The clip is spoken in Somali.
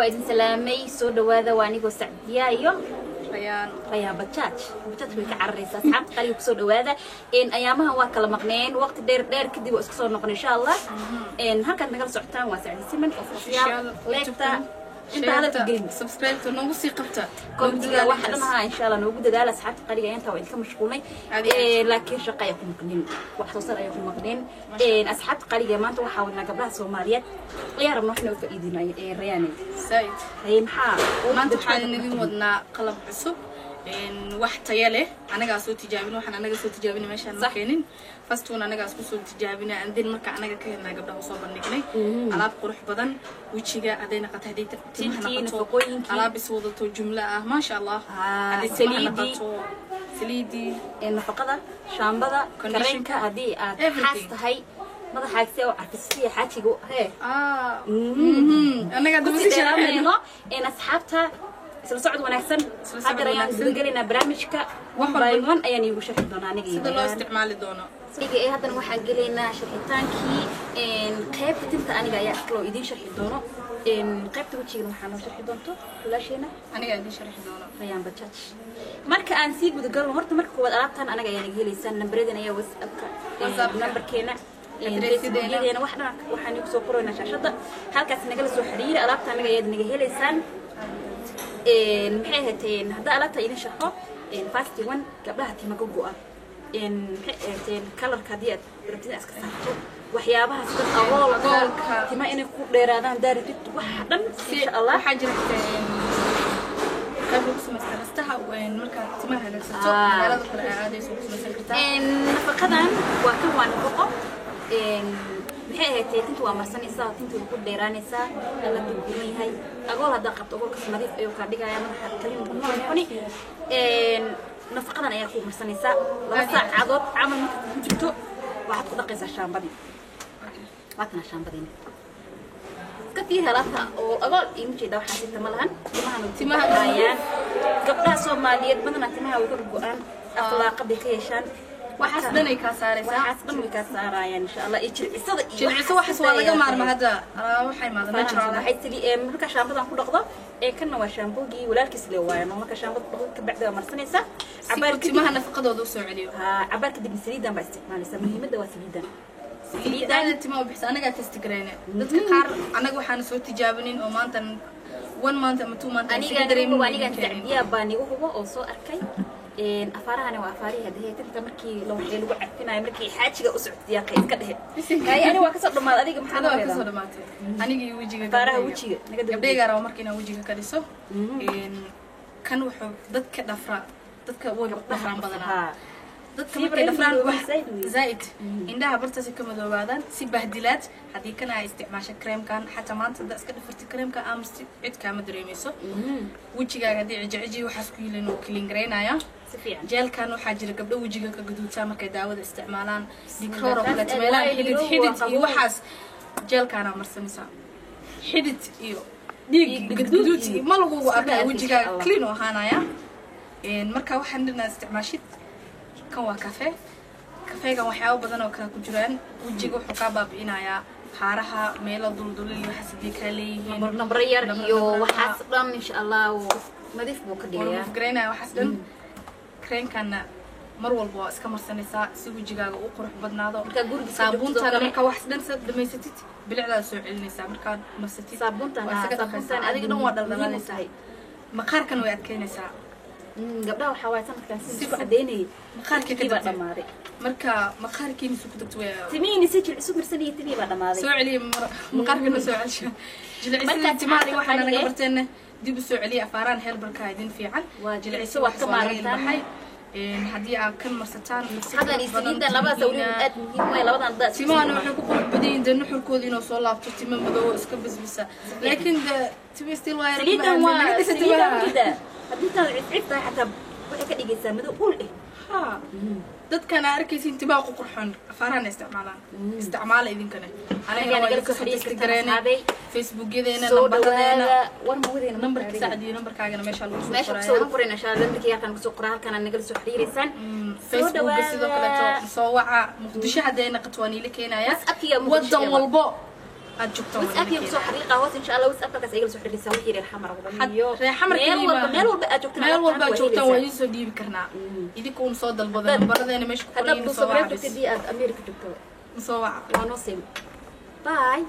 وايد سلامي سود وهذا واني وسعدية أيوه ريان بتشات بيك عريس أصحاب قليل سود وهذا إن أيامها واكل مقنين وقت دير كدي واسكسور نقن إن شاء الله إن هكذا نقل سعتان وسعدي سمن أوفيشال ليكتا انت هذا تقول سبسكرايب ونوصي قبته كومنتيga waxadanaha insha Allah noogu dadaal asxaabta qaliga inta way ka mashquulnay laakiin shaqay ku maqdin wax soo sar ay ku maqdin asxaabta qaliga maanta waxa wadna gabdhaha Soomaaliyeed ciyaar rabno inuu faa'iidinay Rayaan Said hay maxaa maanta waxaan idin wadnaa qalab cusub wax tayo leh anaga soo tijaabin waxaan anaga soo tijaabin meeshaan ma keenin fastuun anaga isku soo tijaabina andin marka anaga ka helnaa gabdhaha soo bandhignay alaab qurux badan wajiga adayna qatahdii tintiin faqooyinki alaab iswadato jumla ah ma sha Allah saliidi nafaqada shaambada kareenka hadii aad xaas tahay madaxaagsi oo carfisiya xaajiga anaga dubsi sharaabnayno asxaabta isla socod wanaagsan hadda ayaan gudagelinaa barnaamijka waxaan ayaan iigu sharxi doonaa aniga sida loo isticmaali doono hadda waxaan galeynaa sharxitaankii qaybta tinta aniga ayaa iskala idin sharxi doono qaybta wajiga waxaan noo sharxi doonto walaasheena aniga idin sharxi doono Rayaan Bajaj marka aan sii gudagalno horta marka koowaad alaabtan aniga ayaan iga helaysaa nambaradana ayaa WhatsApp nambarkeena adreeskeena waxaan igu soo qoraynaa shaashada halkaas nagala soo xiriir alaabta aniga ayaad naga helaysaan maxay hateen hadda alaabta idin sharxo fast one gabdhaha tima go'an maxay hateen colorka hadii aad rabtid iska saarto waxyaabaha sida awoolka tima inay ku dheeraadaan daaratid wax dhan insha Allah waxa jirta qalbku sameystaha marka timaha hagaajiso magaalada kale aadayso ku sameysan kartaa nafaqadan waa kan waa nafaqo maxay ahayd tinta waa marsanaysaa tinta ku dheeraanaysaa alla duuban yahay agool hada qabto agoolka nadiif ayuu ka dhigayaa madaxa talin noqoni nafaqadan ayaa ku marsanaysaa laba saacadood camal marka ku jirto waxaad ku dhaqaysaa shaambadii waatna shaambadii ka fiir halaata oo agool in jeeda waxa si tamalahan timaha ayaan gabdhaha Soomaaliyeed badana timaha way ka go'aan akhlaaq bay ka yeeshaan waxaas dhanay ka saaraysaa waxaas dhan way ka saarayaan insha Allah jilcisada jilciso waxaas waa laga maarmaa hadda waxay maadana jiraan waxay tili marka shaambadan ku dhaqdo kana waa shaambogii walaalkiis leeyahay marka shaambada dhaqdo ka bacda marsanaysa cabaarka timaha nafaqadooda soo celiyo cabaarka dib saliidan baa isticmaalaysa muhiimada waa saliidan saliidan timaha bixis anaga test gareeyna dadka qaar anaga waxaan soo tijaabinin oo maanta 1 month ama 2 month aniga tacbiya baan igu hubo oo soo arkay afaarahana waa afaarihi hadii tinta markii loo waxay lagu carfinayo markii xaajiga u socdiyaa ka iska dhahe yani waa ka soo dhamaad adiga maxaa ka soo dhamaatay aniga wajiga afaaraha wajiga gabdhayga raaw markii aan wajiga ka dhiso kan wuxuu dadka dhafra dadka way dhafraan badanaa dadka markay dhafraan wax zaid indhaha bartaas ka madoobaadaan si bahdilaad hadii kana ay isticmaasho creamkan xataa maanta dad iska dhafartay creamka ama cid ka ma dareemayso wajigaaga hadii cijici waxaas ku yileen oo clean gareynaya jeelkan waxa jira gabdho wajiga ka gaduudta markay daawada isticmaalaan dikroor oo kala meelaan xidid iyo waxaas jeelkan marsanaysa xidid iyo dhiig gaduud ma lagu arkaa wajiga clean oo ahaanaya marka waxaan dhinaa isticmaashid kan waa kafeega waxyaabo badan oo kala ku jiraan wajiga wuxuu ka baabi'inayaa haaraha meelo duldulil waxa sidii kala leeyihiin number yar iyo waxaas dhan insha Allah nadiif buu ka dhigayaa greenay waxaas dhan kreenkana mar walba waa iska marsanaysaa si wajigaaga uu qurux badnaado marka guriga saabuunta marka wax dhan sad dhameysatid bilicda soo celinaysaa marka marsatid saabuunta adiga dhan waa dhaldhalanaysaa maqaarkan way adkeynaysaa gabdhaha waxa way sanadkan si ku cadeynay maqaarka ka dhamaaday marka maqaarkiina isku dagto way timiini si jil isku marsanay timi baa dhamaaday soo celiya maqaarkana soo celisha jilcisada timaha waxa naga barteena dib soo celiya afaaraan heerbarka idin fiican waa jilciso waa ka maarantahay hadii aad kan marsataan hadan isliida labada sawir aad muhiim way labadan dad timaha waxay ku qurux badan yihiin nuxurkooda inuu soo laabto timo madow iska bisbisa laakiin timo still waa saliidan waa saliidan kida hadii taad cifta xataa waxay ka dhigaysaa madow ul dadkan arkaysiin timaha ku qurxoon afaaraan isticmaala idinkana aniga naga soo xiriirka facebookyadena nambarka saacadiyo nambarkaagana meesha lagu soo qorayna insha Allah markii halkan kusoo qoraa halkan naga soo xiriiraysan facebook sidoo kale soo waca muqdisho hadayna qatwaani la keenaya wadan walbo aad joogtaan واتساب يوم سو حقيقة هوس إن شاء الله واتساب كاس إيجل سو حري سوي كير الحمر ميل والبا أجوكتنا meel walba aad joogtaan waa idin soo dhiibi karnaa idinka un soo dalbada nambaradayna meesha ku qoran هذا بصبرت تدي أمريكا جبتوا soo waca ونصيم باي